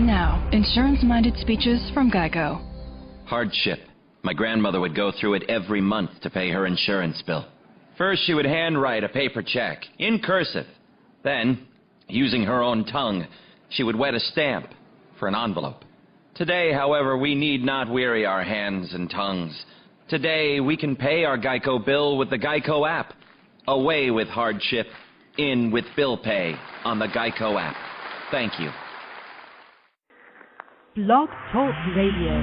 And now, insurance-minded speeches from Geico. Hardship. My grandmother would go through it every month to pay her insurance bill. First, she would handwrite a paper check, in cursive. Then, using her own tongue, she would wet a stamp for an envelope. Today, however, we need not weary our hands and tongues. Today, we can pay our Geico bill with the Geico app. Away with hardship, in with bill pay on the Geico app. Thank you. Blog Talk Radio.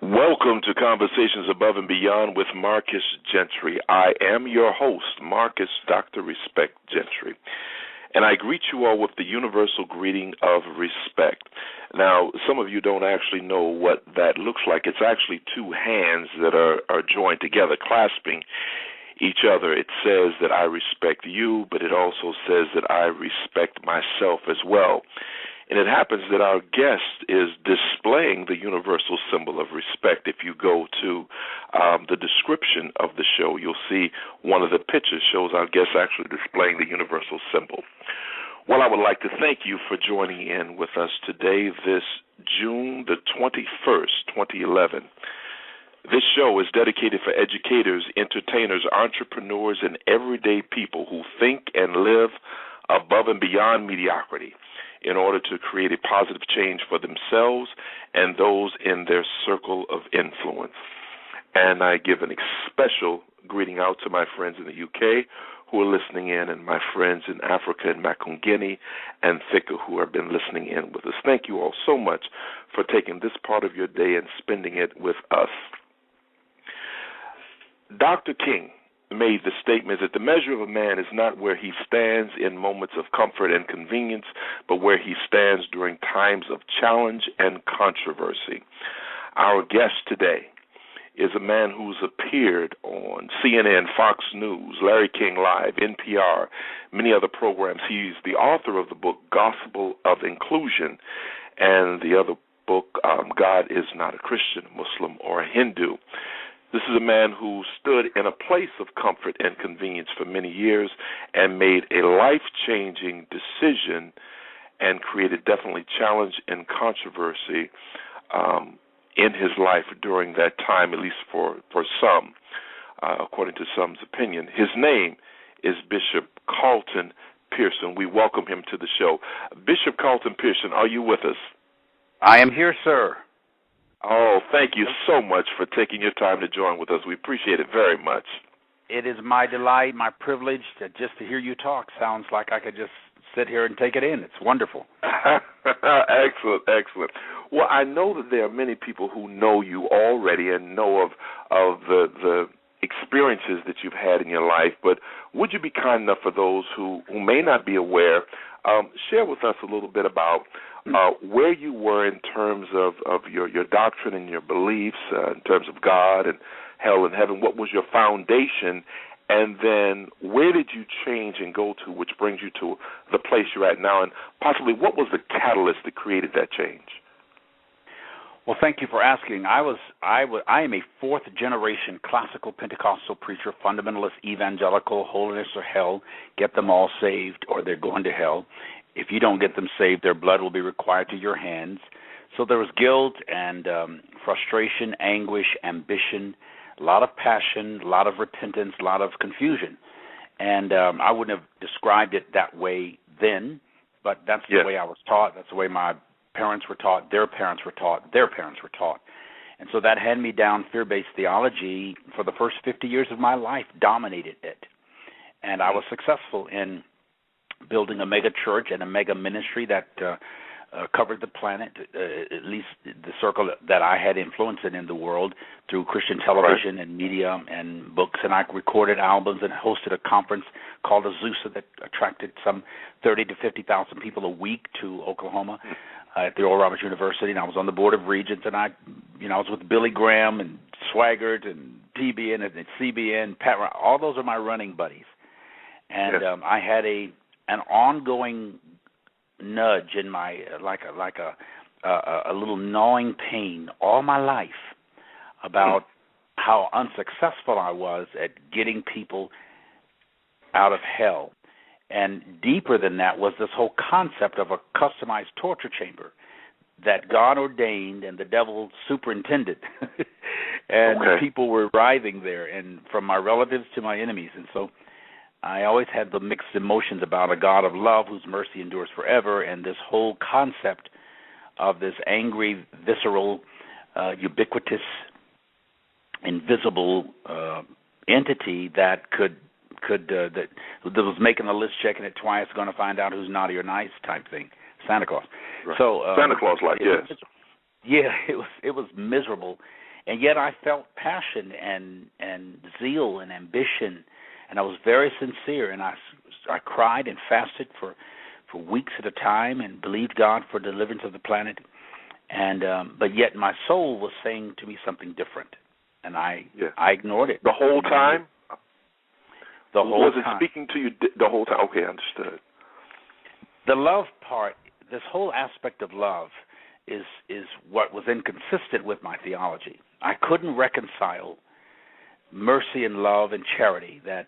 Welcome to Conversations Above and Beyond with Marcus Gentry. I am your host, Marcus Dr. Respect Gentry, and I greet you all with the universal greeting of respect. Now, some of you don't actually know what that looks like. It's actually two hands that are joined together, clasping each other. It says that I respect you, but it also says that I respect myself as well. And it happens that our guest is displaying the universal symbol of respect. If you go to the description of the show, you'll see one of the pictures shows our guest actually displaying the universal symbol. Well, I would like to thank you for joining in with us today, this June the 21st, 2011. This show is dedicated for educators, entertainers, entrepreneurs, and everyday people who think and live above and beyond mediocrity in order to create a positive change for themselves and those in their circle of influence. And I give a special greeting out to my friends in the UK who are listening in, and my friends in Africa and Makungeni and Thika who have been listening in with us. Thank you all so much for taking this part of your day and spending it with us. Dr. King made the statement that the measure of a man is not where he stands in moments of comfort and convenience, but where he stands during times of challenge and controversy. Our guest today is a man who's appeared on CNN, Fox News, Larry King Live, NPR, many other programs. He's the author of the book Gospel of Inclusion and the other book, God is Not a Christian, Muslim, or a Hindu. This is a man who stood in a place of comfort and convenience for many years and made a life-changing decision and created definitely challenge and controversy in his life during that time, at least for some, according to some's opinion. His name is Bishop Carlton Pearson. We welcome him to the show. Bishop Carlton Pearson, are you with us? I am here, sir. Oh, thank you so much for taking your time to join with us. We appreciate it very much. It is my delight, my privilege to hear you talk. Sounds like I could just sit here and take it in. It's wonderful. Excellent, excellent. Well, I know that there are many people who know you already and know of the experiences that you've had in your life, but would you be kind enough for those who may not be aware, share with us a little bit about where you were in terms of your doctrine and your beliefs, in terms of God and hell and heaven. What was your foundation? And then where did you change and go to, which brings you to the place you're at now? And possibly what was the catalyst that created that change? Well, thank you for asking. I am a fourth-generation classical Pentecostal preacher, fundamentalist, evangelical, holiness or hell, get them all saved or they're going to hell. If you don't get them saved, their blood will be required to your hands. So there was guilt and frustration, anguish, ambition, a lot of passion, a lot of repentance, a lot of confusion. And I wouldn't have described it that way then, but that's the way I was taught. That's the way my parents were taught, their parents were taught, their parents were taught. And so that hand-me-down fear-based theology for the first 50 years of my life dominated it. And I was successful in building a mega church and a mega ministry that covered the planet, at least the circle that I had influence in the world through Christian television and media and books. And I recorded albums and hosted a conference called Azusa that attracted some 30 to 50,000 people a week to Oklahoma at the Oral Roberts University. And I was on the board of regents, and I was with Billy Graham and Swaggart and TBN and CBN, Pat. All those are my running buddies. And I had an ongoing nudge in my like a little gnawing pain all my life about how unsuccessful I was at getting people out of hell And deeper than that was this whole concept of a customized torture chamber that God ordained and the devil superintended. And people were writhing there, and from my relatives to my enemies. And so I always had the mixed emotions about a God of love whose mercy endures forever, and this whole concept of this angry, visceral, ubiquitous, invisible entity that that was making a list, checking it twice, going to find out who's naughty or nice type thing. Santa Claus. Right. So Santa Claus, yes. Yeah, it was miserable, and yet I felt passion and zeal and ambition, and I was very sincere, and I cried and fasted for weeks at a time and believed God for deliverance of the planet, and but yet my soul was saying to me something different, and I ignored it. The whole time? The whole was it time. speaking to you the whole time? Okay, understood. The love part, this whole aspect of love is what was inconsistent with my theology. I couldn't reconcile mercy and love and charity that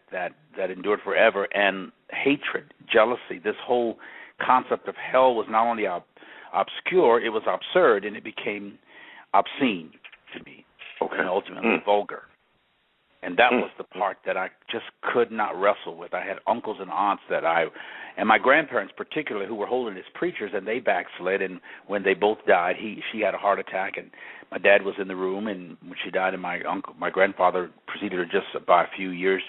endured forever, and hatred, jealousy. This whole concept of hell was not only obscure, it was absurd, and it became obscene to me, and ultimately vulgar. And that was the part that I just could not wrestle with. I had uncles and aunts and my grandparents particularly, who were holiness preachers, and they backslid. And when they both died, she had a heart attack, and my dad was in the room. And when she died, and my grandfather preceded her just by a few years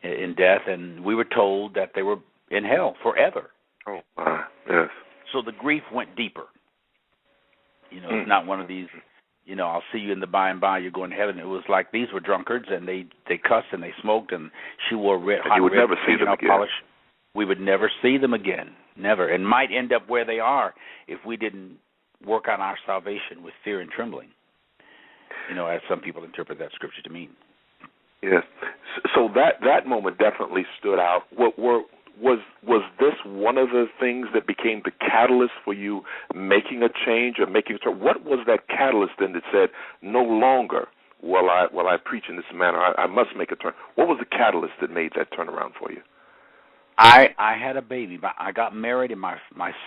in death. And we were told that they were in hell forever. Oh, yes. So the grief went deeper. It's not one of these. I'll see you in the by and by, you're going to heaven. It was like these were drunkards, and they cussed and they smoked, and she wore hot red never see them again. polish. We would never see them again, never, and might end up where they are if we didn't work on our salvation with fear and trembling, as some people interpret that scripture to mean. Yes. So that moment definitely stood out. Was this one of the things that became the catalyst for you making a change or making a turn? What was that catalyst then that said, no longer will I preach in this manner, I must make a turn? What was the catalyst that made that turnaround for you? I had a baby. I got married, and my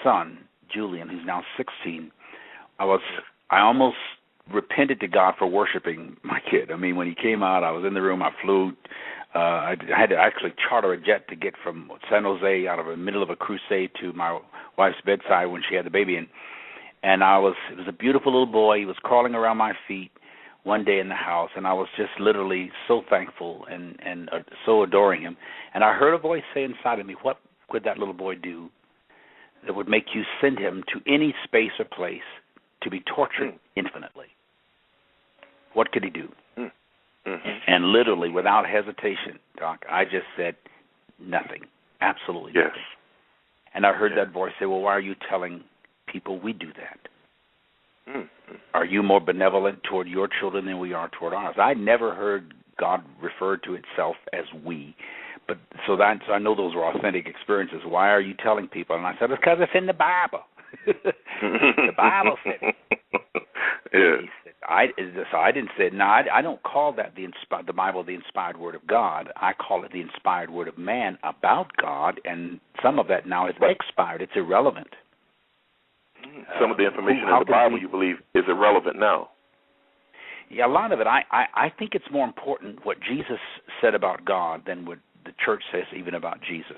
son, Julian, who's now 16, I almost repented to God for worshiping my kid. I mean, when he came out, I was in the room, I flew. I had to actually charter a jet to get from San Jose out of the middle of a crusade to my wife's bedside when she had the baby. And it was a beautiful little boy. He was crawling around my feet one day in the house, and I was just literally so thankful and so adoring him. And I heard a voice say inside of me, what could that little boy do that would make you send him to any space or place to be tortured infinitely? What could he do? And literally, without hesitation, Doc, I just said nothing, absolutely nothing. And I heard that voice say, well, why are you telling people we do that? Are you more benevolent toward your children than we are toward ours? I never heard God refer to itself as we. But so I know those were authentic experiences. Why are you telling people? And I said, it's because it's in the Bible. The Bible said it. Yeah. I didn't say, no, I don't call that the Bible the inspired word of God. I call it the inspired word of man about God, and some of that now is expired. It's irrelevant. Some of the information in the Bible, you believe, is irrelevant now. Yeah, a lot of it. I think it's more important what Jesus said about God than what the church says even about Jesus.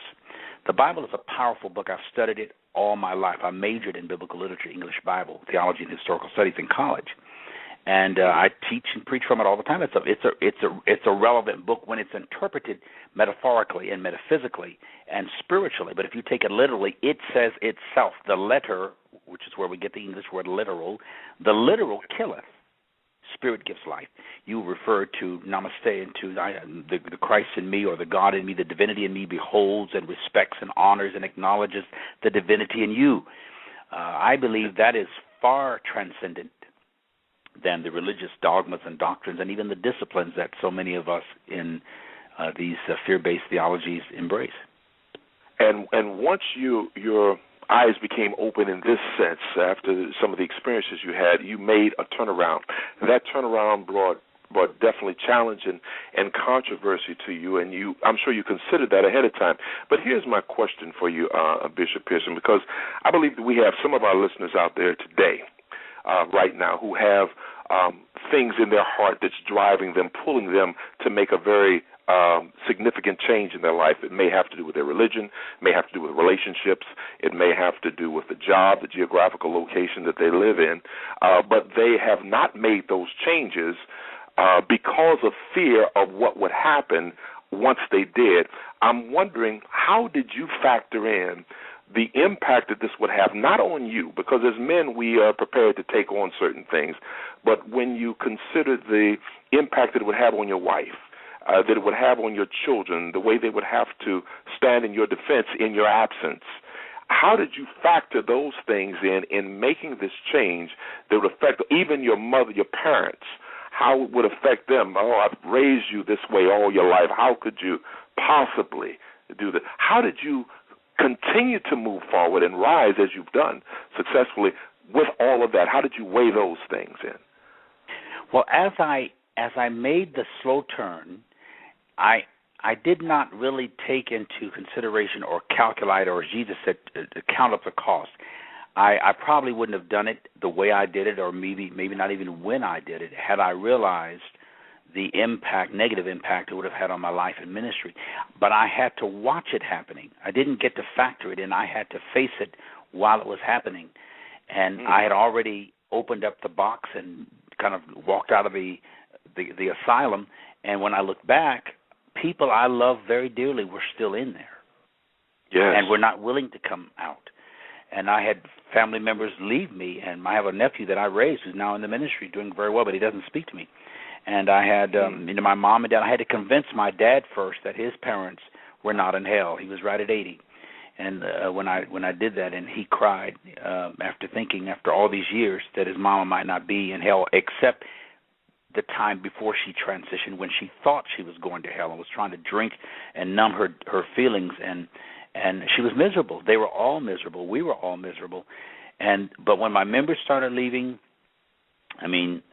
The Bible is a powerful book. I've studied it all my life. I majored in biblical literature, English Bible, theology, and historical studies in college. And I teach and preach from it all the time. It's a relevant book when it's interpreted metaphorically and metaphysically and spiritually. But if you take it literally, it says itself. The letter, which is where we get the English word literal, the literal killeth. Spirit gives life. You refer to namaste and to the Christ in me, or the God in me, the divinity in me beholds and respects and honors and acknowledges the divinity in you. I believe that is far transcendent than the religious dogmas and doctrines and even the disciplines that so many of us in these fear-based theologies embrace. And once your eyes became open in this sense after some of the experiences you had, you made a turnaround. That turnaround brought brought definitely challenge and controversy to you, and I'm sure you considered that ahead of time. But here's my question for you, Bishop Pearson, because I believe that we have some of our listeners out there today, right now, who have things in their heart that's driving them, pulling them to make a very significant change in their life. It may have to do with their religion, may have to do with relationships, it may have to do with the job, the geographical location that they live in, but they have not made those changes because of fear of what would happen once they did. I'm wondering, how did you factor in the impact that this would have, not on you, because as men we are prepared to take on certain things, but when you consider the impact that it would have on your wife, that it would have on your children, the way they would have to stand in your defense in your absence, how did you factor those things in making this change that would affect even your mother, your parents? How it would affect them? Oh, I've raised you this way all your life. How could you possibly do that? How did you continue to move forward and rise as you've done successfully with all of that? How did you weigh those things in? Well, as I made the slow turn, I did not really take into consideration or calculate, or as Jesus said, count up the cost. I probably wouldn't have done it the way I did it, or maybe not even when I did it, had I realized the negative impact it would have had on my life and ministry. But I had to watch it happening. I didn't get to factor it in. I had to face it while it was happening. And I had already opened up the box and kind of walked out of the asylum. And when I look back, people I love very dearly were still in there. Yes. And were not willing to come out. And I had family members leave me, and I have a nephew that I raised who's now in the ministry doing very well, but he doesn't speak to me. And I had, my mom and dad, I had to convince my dad first that his parents were not in hell. He was right at 80. And when I did that, and he cried after all these years, that his mama might not be in hell, except the time before she transitioned, when she thought she was going to hell and was trying to drink and numb her feelings, and she was miserable. They were all miserable. We were all miserable. But when my members started leaving, I mean,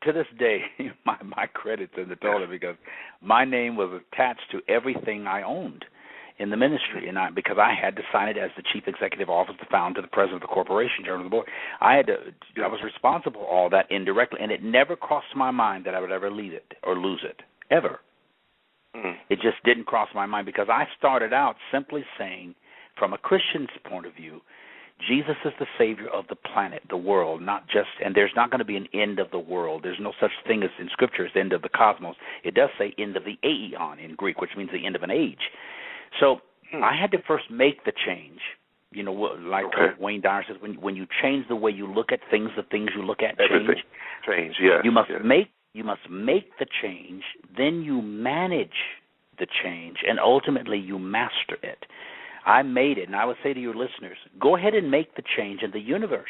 to this day, my credit's in the toilet, because my name was attached to everything I owned in the ministry, and because I had to sign it as the chief executive officer, the founder, the president of the corporation, chairman of the board. I was responsible for all that indirectly, and it never crossed my mind that I would ever leave it or lose it, ever. It just didn't cross my mind, because I started out simply saying, from a Christian's point of view, Jesus is the Savior of the planet, the world, and there's not going to be an end of the world. There's no such thing as in Scripture as the end of the cosmos. It does say end of the aeon in Greek, which means the end of an age. So I had to first make the change. You know, like Wayne Dyer says, when you change the way you look at things, the things you look at change. Yes. You must make the change, then you manage the change, and ultimately you master it. I made it, and I would say to your listeners, go ahead and make the change, and the universe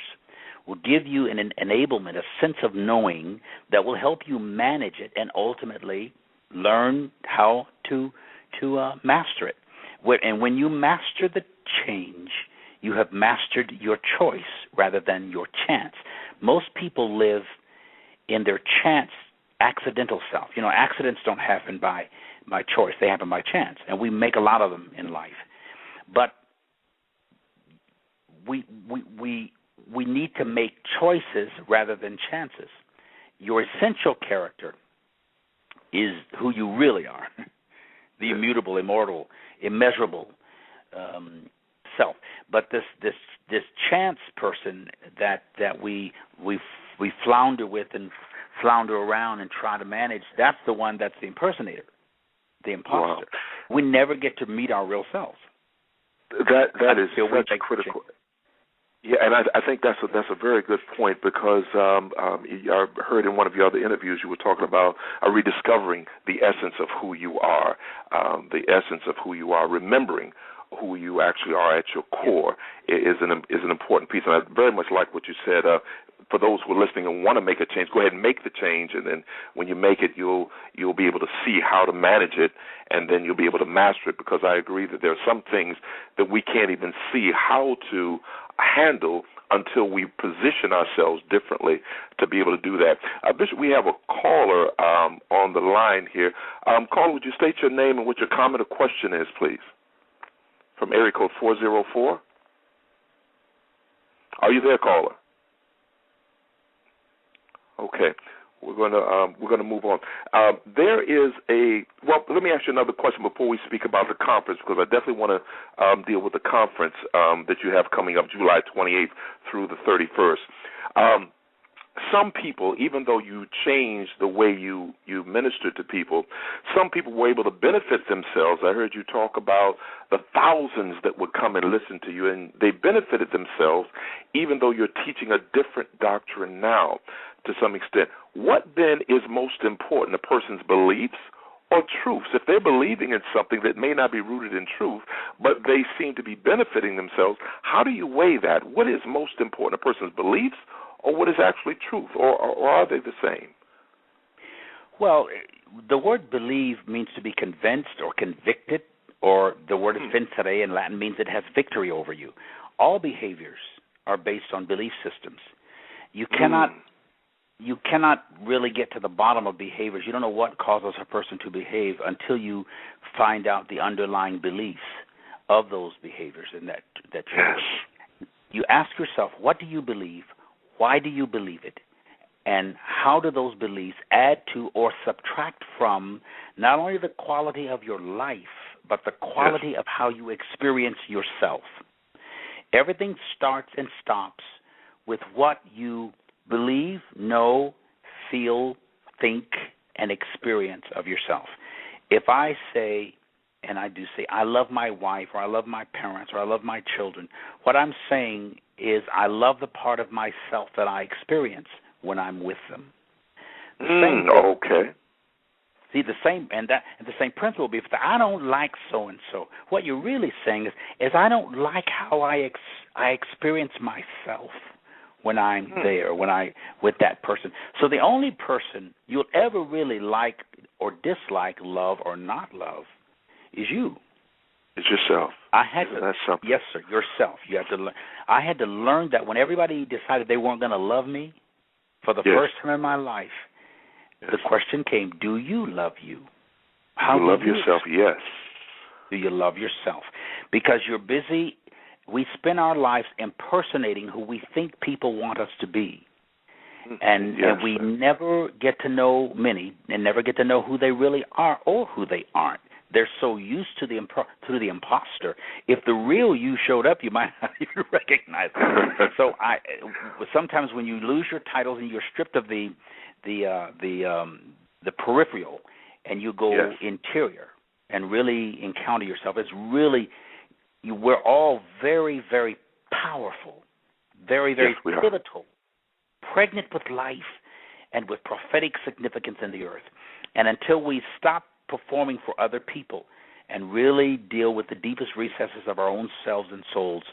will give you an enablement, a sense of knowing that will help you manage it and ultimately learn how to master it. And when you master the change, you have mastered your choice rather than your chance. Most people live in their chance, accidental self. You know, accidents don't happen by choice. They happen by chance, and we make a lot of them in life. But we need to make choices rather than chances. Your essential character is who you really are, the immutable, immortal, immeasurable self. But this chance person that we flounder with and flounder around and try to manage, that's the one that's the impersonator, the imposter. Wow. We never get to meet our real selves. That is such critical. Yeah, and I think that's a very good point, because I heard in one of your other interviews you were talking about rediscovering the essence of who you are, remembering who you actually are at your core is an important piece. And I very much like what you said. For those who are listening and want to make a change, go ahead and make the change, and then when you make it, you'll be able to see how to manage it, and then you'll be able to master it, because I agree that there are some things that we can't even see how to handle until we position ourselves differently to be able to do that. Bishop, we have a caller on the line here. Caller, would you state your name and what your comment or question is, please? From area code 404. Are you there, caller? Okay, we're going to move on. There is let me ask you another question before we speak about the conference, because I definitely want to deal with the conference that you have coming up July 28th through the 31st. Some people, even though you changed the way you minister to people, some people were able to benefit themselves. I heard you talk about the thousands that would come and listen to you, and they benefited themselves, even though you're teaching a different doctrine now to some extent. What then is most important, a person's beliefs or truths? If they're believing in something that may not be rooted in truth, but they seem to be benefiting themselves, how do you weigh that? What is most important, a person's beliefs or what is actually truth, or are they the same? Well, the word believe means to be convinced or convicted, or the word is vincere in Latin, means it has victory over you. All behaviors are based on belief systems. You cannot really get to the bottom of behaviors. You don't know what causes a person to behave until you find out the underlying beliefs of those behaviors and that you ask yourself, what do you believe? Why do you believe it? And how do those beliefs add to or subtract from not only the quality of your life, but the quality of how you experience yourself? Everything starts and stops with what you believe, know, feel, think, and experience of yourself. If I say, and I do say, I love my wife, or I love my parents, or I love my children, what I'm saying is I love the part of myself that I experience when I'm with them. Okay. See, the same principle will be, if I don't like so and so, what you're really saying is I don't like how I experience myself when I'm there, with that person. So the only person you'll ever really like or dislike, love or not love, is you. It's yourself. That's something. Yes, sir, yourself. You have to. I had to learn that when everybody decided they weren't going to love me, for the first time in my life, the question came: do you love you? How do you love yourself? Yes. Do you love yourself? Because you're busy. We spend our lives impersonating who we think people want us to be. And we never get to know many and never get to know who they really are or who they aren't. They're so used to the imposter. If the real you showed up, you might not even recognize it. So sometimes when you lose your titles and you're stripped of the peripheral and you go interior and really encounter yourself, it's really we're all very, very powerful, very, very pivotal, pregnant with life and with prophetic significance in the earth. And until we stop performing for other people and really deal with the deepest recesses of our own selves and souls,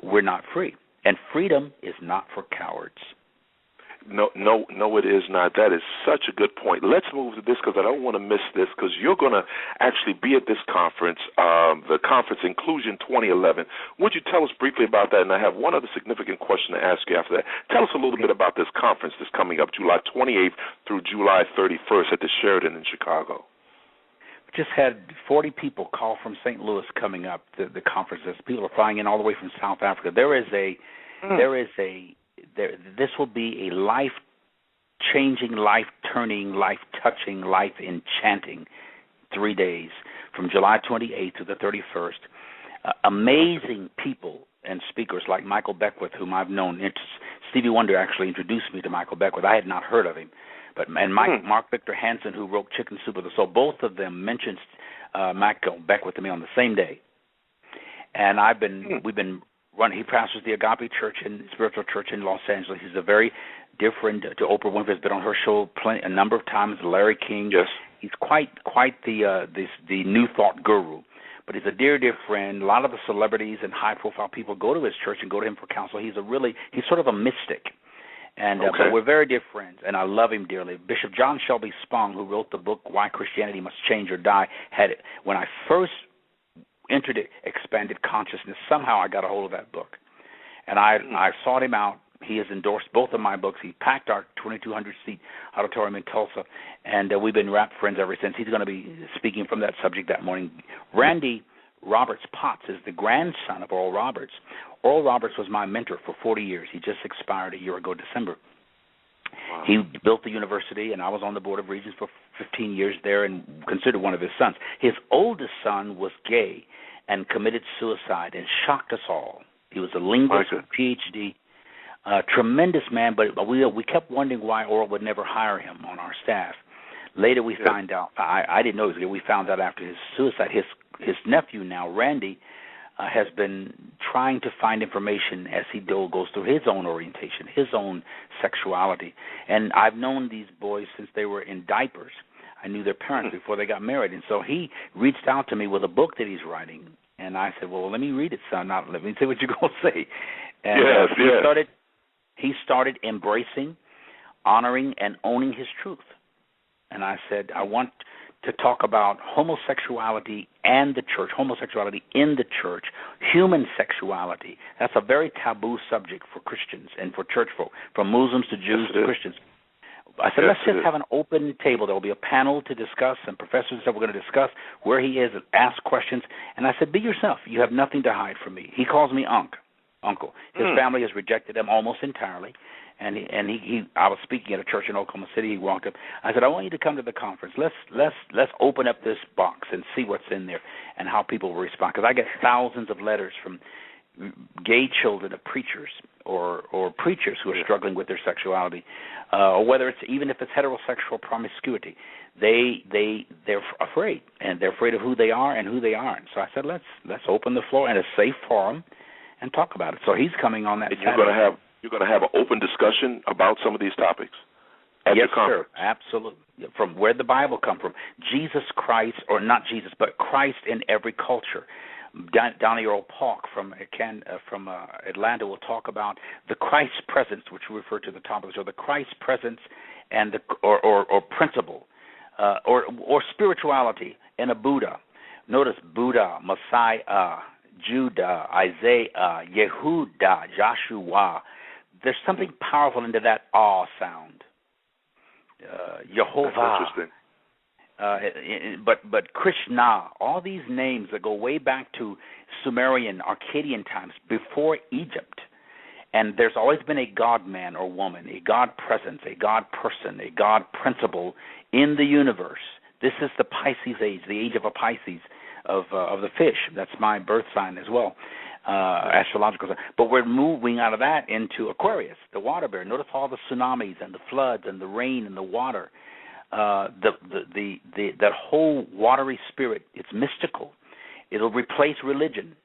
we're not free. And freedom is not for cowards. No, it is not. That is such a good point. Let's move to this, because I don't want to miss this, because you're going to actually be at this conference, the conference Inclusion 2011. Would you tell us briefly about that? And I have one other significant question to ask you after that. Tell us a little bit about this conference that's coming up July 28th through July 31st at the Sheraton in Chicago. We just had 40 people call from St. Louis coming up to the conferences. People are flying in all the way from South Africa. This will be a life-changing, life-turning, life-touching, life-enchanting 3 days from July 28th to the 31st. Amazing people and speakers like Michael Beckwith, whom I've known. Stevie Wonder actually introduced me to Michael Beckwith. I had not heard of him. And Mark Victor Hansen, who wrote Chicken Soup of the Soul, both of them mentioned Michael Beckwith to me on the same day. And we've been running. He pastors the Agape Church and Spiritual Church in Los Angeles. He's a very different to Oprah Winfrey. Has been on her show a number of times. Larry King. Yes. He's quite the New Thought guru. but he's a dear, dear friend. A lot of the celebrities and high-profile people go to his church and go to him for counsel. He's sort of a mystic. And but we're very dear friends, and I love him dearly. Bishop John Shelby Spong, who wrote the book Why Christianity Must Change or Die, had it. When I first entered it, Expanded Consciousness, somehow I got a hold of that book. And I sought him out. He has endorsed both of my books. He packed our 2,200-seat auditorium in Tulsa, and we've been rap friends ever since. He's going to be speaking from that subject that morning. Randy Roberts Potts is the grandson of Oral Roberts. Oral Roberts was my mentor for 40 years. He just expired a year ago, December. Wow. He built the university, and I was on the Board of Regents for 15 years there and considered one of his sons. His oldest son was gay and committed suicide and shocked us all. He was a linguist, PhD, tremendous man, but we kept wondering why Oral would never hire him on our staff. Later we find out, I didn't know he was gay. We found out after his suicide, his nephew now, Randy, has been trying to find information as he goes through his own orientation, his own sexuality. And I've known these boys since they were in diapers. I knew their parents before they got married. And so he reached out to me with a book that he's writing. And I said, well, let me read it, son. Now, let me see what you're going to say. And he started embracing, honoring, and owning his truth. And I said, I want to talk about homosexuality and the church, homosexuality in the church, human sexuality. That's a very taboo subject for Christians and for church folk, from Muslims to Jews to Christians. I said, let's just have an open table. There will be a panel to discuss, and professors that we're going to discuss where he is and ask questions. And I said, be yourself. You have nothing to hide from me. He calls me uncle. His family has rejected him almost entirely. And I was speaking at a church in Oklahoma City. He walked up. I said, I want you to come to the conference. Let's open up this box and see what's in there and how people will respond. Because I get thousands of letters from gay children of preachers or preachers who are struggling with their sexuality, or whether it's even if it's heterosexual promiscuity. They're afraid, and they're afraid of who they are and who they aren't. So I said, let's open the floor in a safe forum and talk about it. So he's coming on that. You're going to have an open discussion about some of these topics at your conference? Yes, sir, absolutely. From where the Bible come from. Jesus Christ, or not Jesus, but Christ in every culture. Donnie Earl Park from Atlanta will talk about the Christ presence, which we refer to at the top of the show, the Christ presence and or principle, or spirituality in a Buddha. Notice Buddha, Messiah, Judah, Isaiah, Yehuda, Joshua. There's something powerful into that ah sound. Jehovah. That's interesting. But Krishna, all these names that go way back to Sumerian, Akkadian times, before Egypt. And there's always been a God-man or woman, a God presence, a God person, a God principle in the universe. This is the Pisces age, the age of a Pisces, of the fish. That's my birth sign as well, astrological sign. But we're moving out of that into Aquarius, the water bear. Notice all the tsunamis and the floods and the rain and the water. That whole watery spirit, it's mystical. It'll replace religion.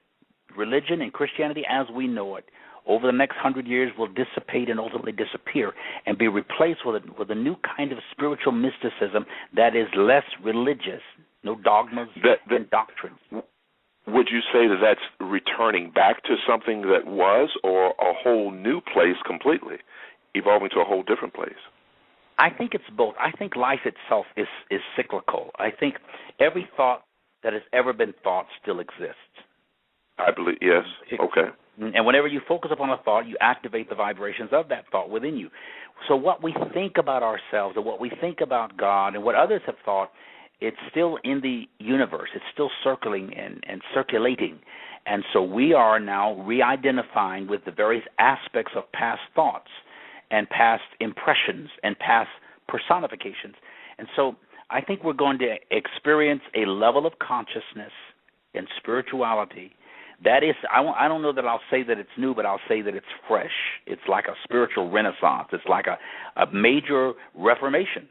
Religion and Christianity as we know it over the next 100 years will dissipate and ultimately disappear and be replaced with a new kind of spiritual mysticism that is less religious, no dogmas and doctrines. Would you say that that's returning back to something that was, or a whole new place completely, evolving to a whole different place? I think it's both. I think life itself is cyclical. I think every thought that has ever been thought still exists. I believe, yes. Okay. And whenever you focus upon a thought, you activate the vibrations of that thought within you. So what we think about ourselves and what we think about God and what others have thought, it's still in the universe. It's still circling and circulating. And so we are now re-identifying with the various aspects of past thoughts and past impressions and past personifications. And so I think we're going to experience a level of consciousness and spirituality that is, I don't know that I'll say that it's new, but I'll say that it's fresh. It's like a spiritual renaissance. It's like a major reformation.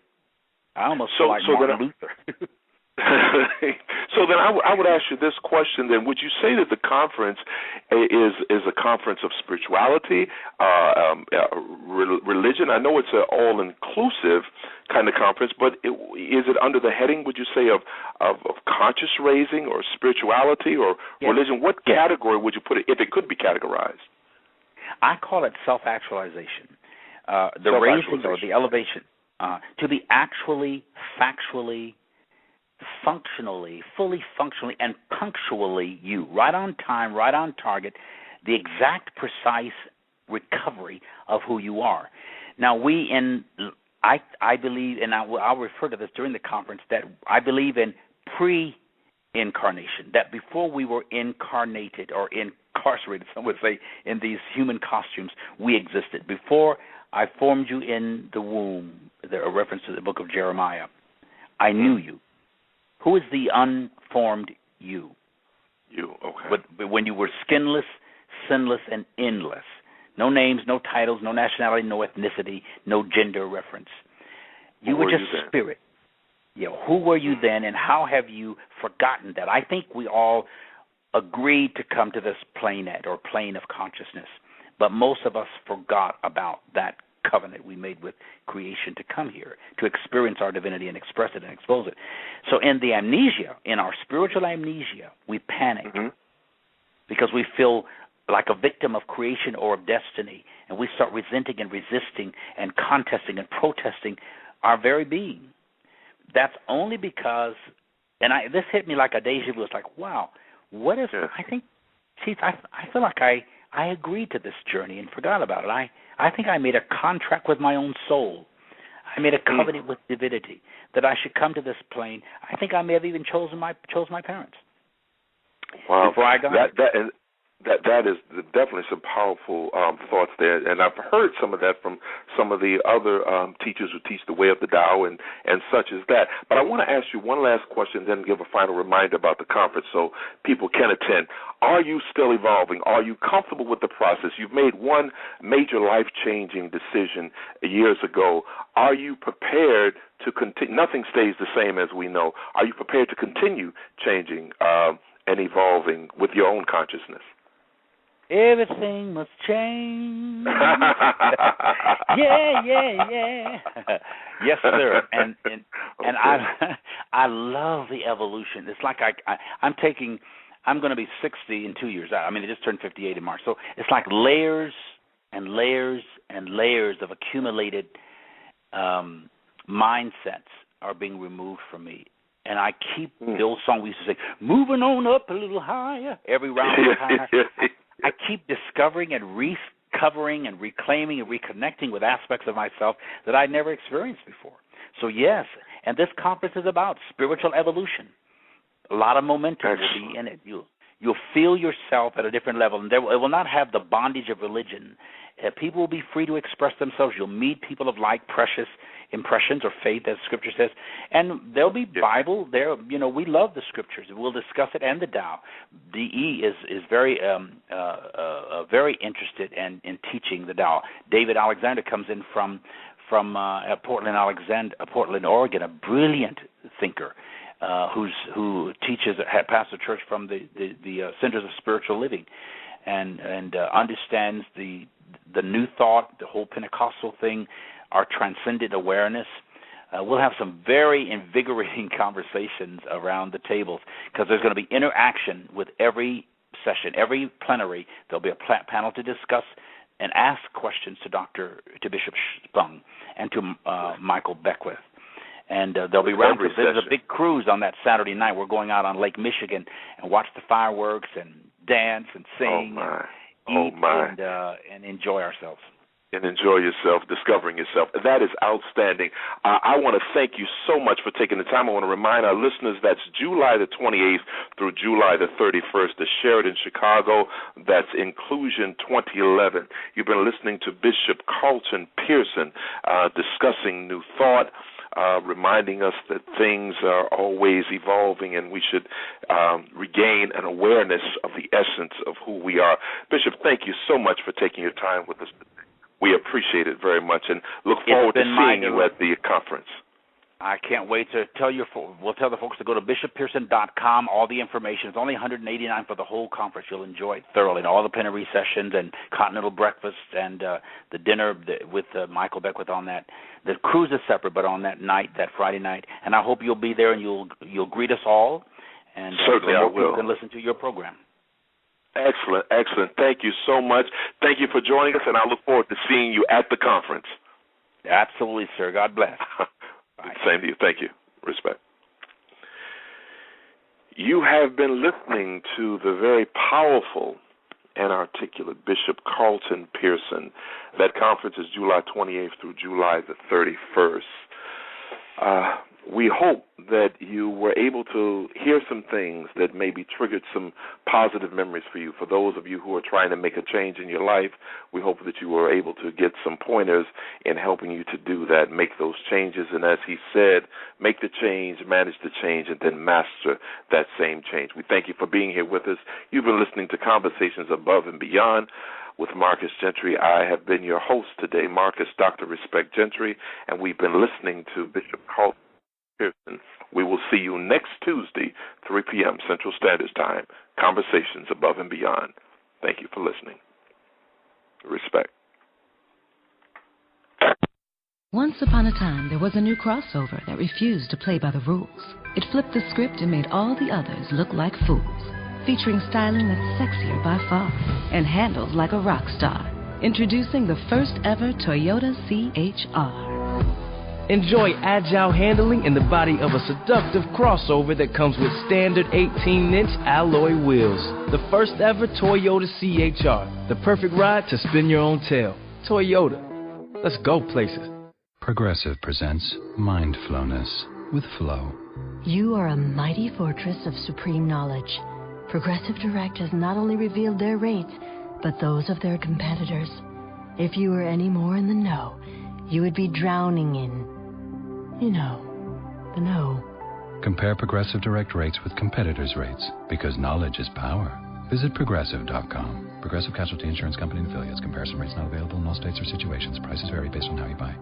I almost feel like Martin Luther. So then I would ask you this question then. Would you say that the conference is a conference of spirituality, religion? I know it's an all-inclusive kind of conference, but is it under the heading, would you say, of conscious raising or spirituality or religion? What category would you put it, if it could be categorized? I call it self-actualization. The raising or the elevation. To be actually, factually, functionally, fully functionally, and punctually you, right on time, right on target, the exact precise recovery of who you are. Now, I believe, and I'll refer to this during the conference, that I believe in pre-incarnation, that before we were incarnated or incarcerated, some would say, in these human costumes, we existed. Before I formed you in the womb, a reference to the book of Jeremiah, I knew you. Who is the unformed you? You, okay. When you were skinless, sinless, and endless. No names, no titles, no nationality, no ethnicity, no gender reference. You were just spirit. Yeah, who were you then, and how have you forgotten that? I think we all agreed to come to this plane of consciousness, but most of us forgot about that covenant we made with creation to come here, to experience our divinity and express it and expose it. So in the amnesia, in our spiritual amnesia, we panic because we feel like a victim of creation or of destiny, and we start resenting and resisting and contesting and protesting our very being. That's only because, and this hit me like a deja vu. It's like, wow, what if, I think, Chief, I feel like I agreed to this journey and forgot about it. I think I made a contract with my own soul. I made a covenant with divinity that I should come to this plane. I think I may have even chose my parents. Wow. Before I got That is definitely some powerful thoughts there, and I've heard some of that from some of the other teachers who teach the way of the Tao and such as that. But I want to ask you one last question, then give a final reminder about the conference so people can attend. Are you still evolving? Are you comfortable with the process? You've made one major life-changing decision years ago. Are you prepared to continue? Nothing stays the same, as we know. Are you prepared to continue changing and evolving with your own consciousness? Everything must change. yeah. Yes, sir. And I love the evolution. It's like I'm going to be 60 in 2 years. I mean, I just turned 58 in March. So it's like layers and layers and layers of accumulated mindsets are being removed from me. And I keep the old song we used to say, moving on up a little higher, every round a little higher. I keep discovering and recovering and reclaiming and reconnecting with aspects of myself that I'd never experienced before. So, yes, and this conference is about spiritual evolution. A lot of momentum will be in it. You'll feel yourself at a different level, and it will not have the bondage of religion. People will be free to express themselves. You'll meet people of like precious impressions or faith, as Scripture says, and there'll be Bible there. You know, we love the Scriptures. We'll discuss it and the Tao. DE is very very interested in teaching the Tao. David Alexander comes in from Portland, Oregon, a brilliant thinker who teaches, pastors a church from the Centers of Spiritual Living, and understands the new thought, the whole Pentecostal thing, our transcendent awareness. We'll have some very invigorating conversations around the tables because there's going to be interaction with every session, every plenary. There'll be a panel to discuss and ask questions to Bishop Spung and to Michael Beckwith. And there'll be round trips. There's a big cruise on that Saturday night. We're going out on Lake Michigan and watch the fireworks and dance and sing and eat and enjoy ourselves. And enjoy yourself, discovering yourself. That is outstanding. I want to thank you so much for taking the time. I want to remind our listeners that's July the 28th through July the 31st, the Sheraton Chicago. That's Inclusion 2011. You've been listening to Bishop Carlton Pearson discussing New Thought, reminding us that things are always evolving and we should regain an awareness of the essence of who we are. Bishop, thank you so much for taking your time with us. We appreciate it very much and look forward to seeing you at the conference. I can't wait to we'll tell the folks to go to bishoppearson.com. All the information. It's only $189 for the whole conference. You'll enjoy it thoroughly. And all the plenary sessions and continental breakfast and the dinner with Michael Beckwith on that. The cruise is separate, but on that night, that Friday night. And I hope you'll be there and you'll greet us all. And certainly I will. You can listen to your program. Excellent, excellent. Thank you so much. Thank you for joining us, and I look forward to seeing you at the conference. Absolutely, sir. God bless. Bye. Same to you. Thank you. Respect. You have been listening to the very powerful and articulate Bishop Carlton Pearson. That conference is July 28th through July the 31st. We hope that you were able to hear some things that maybe triggered some positive memories for you. For those of you who are trying to make a change in your life, we hope that you were able to get some pointers in helping you to do that, make those changes. And as he said, make the change, manage the change, and then master that same change. We thank you for being here with us. You've been listening to Conversations Above and Beyond with Marcus Gentry. I have been your host today, Marcus Dr. Respect Gentry, and we've been listening to Bishop Carlton Pearson. We will see you next Tuesday, 3 p.m. Central Standard Time, Conversations Above and Beyond. Thank you for listening. Respect. Once upon a time, there was a new crossover that refused to play by the rules. It flipped the script and made all the others look like fools. Featuring styling that's sexier by far and handled like a rock star. Introducing the first ever Toyota CHR. Enjoy agile handling in the body of a seductive crossover that comes with standard 18-inch alloy wheels. The first ever Toyota CHR. The perfect ride to spin your own tail. Toyota. Let's go places. Progressive presents Mindfulness with Flow. You are a mighty fortress of supreme knowledge. Progressive Direct has not only revealed their rates, but those of their competitors. If you were any more in the know, you would be drowning in, the know. Compare Progressive Direct rates with competitors' rates, because knowledge is power. Visit Progressive.com. Progressive Casualty Insurance Company and affiliates. Comparison rates not available in all states or situations. Prices vary based on how you buy.